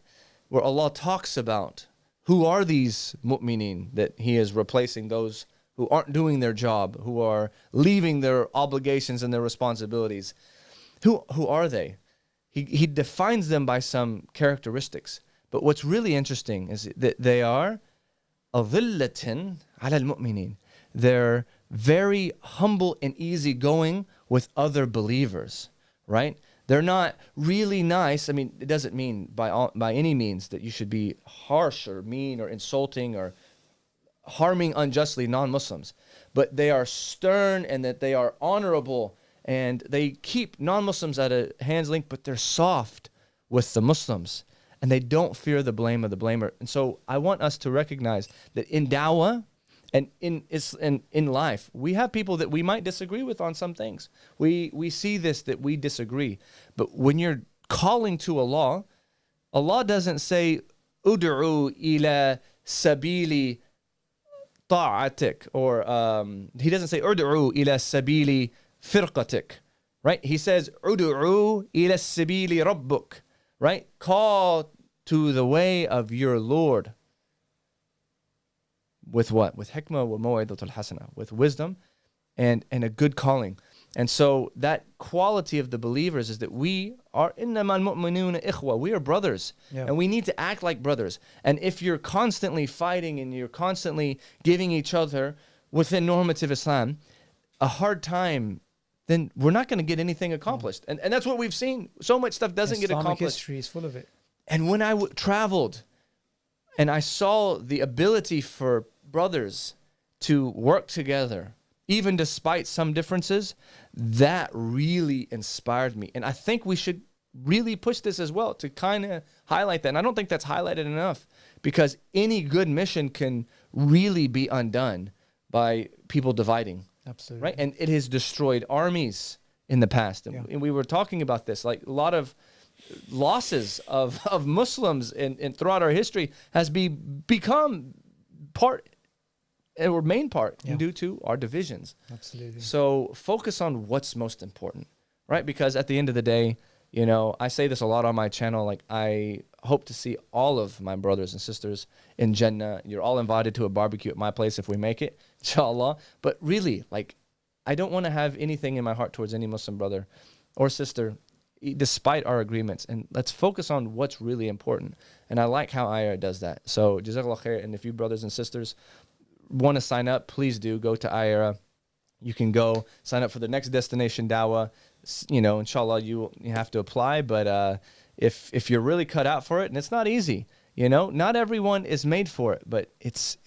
[SPEAKER 1] where Allah talks about who are these mu'mineen that He is replacing, those who aren't doing their job, who are leaving their obligations and their responsibilities. Who are they? He defines them by some characteristics. But what's really interesting is that they are أَظِلَّةٍ عَلَى الْمُؤْمِنِينَ. They're very humble and easygoing with other believers, right? They're not really nice. I mean, it doesn't mean by any means that you should be harsh or mean or insulting or harming unjustly non-Muslims. But they are stern and that they are honorable, and they keep non-Muslims at a hand's length, but they're soft with the Muslims. And they don't fear the blame of the blamer. And so I want us to recognize that in dawah and in life, we have people that we might disagree with on some things. We see this, that we disagree. But when you're calling to Allah, Allah doesn't say, Ud'u ila sabili ta'atik, or He doesn't say, Ud'u ila sabili firqatik, right? He says, Ud'u ila sabili rabbuk, right? Call to the way of your Lord. With what? With hikmah wa maw'idatul hasana, with wisdom and a good calling. And so that quality of the believers is that we are innamal mu'minuna ikhwa. We are brothers, and we need to act like brothers. And if you're constantly fighting and you're constantly giving each other within normative Islam a hard time, then we're not going to get anything accomplished. And that's what we've seen. So much stuff doesn't get accomplished.
[SPEAKER 2] Islamic history is full of it.
[SPEAKER 1] And when I traveled and I saw the ability for brothers to work together, even despite some differences, that really inspired me. And I think we should really push this as well to kind of highlight that. And I don't think that's highlighted enough, because any good mission can really be undone by people dividing.
[SPEAKER 2] Absolutely.
[SPEAKER 1] Right? And it has destroyed armies in the past. And we were talking about this, like a lot of losses of Muslims in throughout our history has become part or main part due to our divisions.
[SPEAKER 2] Absolutely.
[SPEAKER 1] So focus on what's most important, right? Because at the end of the day, you know, I say this a lot on my channel, like I hope to see all of my brothers and sisters in Jannah. You're all invited to a barbecue at my place if we make it, inshallah. But really, like, I don't want to have anything in my heart towards any Muslim brother or sister, despite our agreements. And let's focus on what's really important. And I like how IERA does that. So jazakallah khair. And if you brothers and sisters want to sign up, please do go to IERA. You can go sign up for the next destination Dawah. You know, inshallah, you have to apply. But if you're really cut out for it, and it's not easy, you know, not everyone is made for it. But it's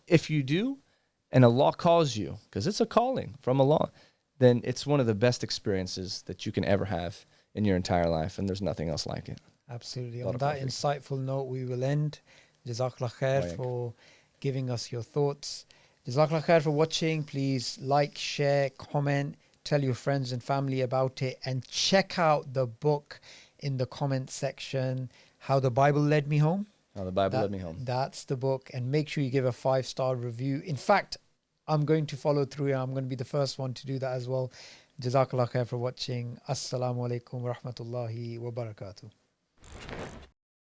[SPEAKER 1] if you do, and Allah calls you, because it's a calling from Allah, then it's one of the best experiences that you can ever have in your entire life, and there's nothing else like it.
[SPEAKER 2] Absolutely. On that insightful note, we will end. Jazakallah khair for giving us your thoughts. Jazakallah khair for watching. Please like, share, comment, tell your friends and family about it, and check out the book in the comment section, How the Bible Led Me Home.
[SPEAKER 1] How the Bible Led Me Home.
[SPEAKER 2] That's the book. And make sure you give a 5-star review. In fact, I'm going to follow through. I'm going to be the first one to do that as well. Jazakallah khair for watching. Assalamu alaikum wa rahmatullahi wa barakatuh.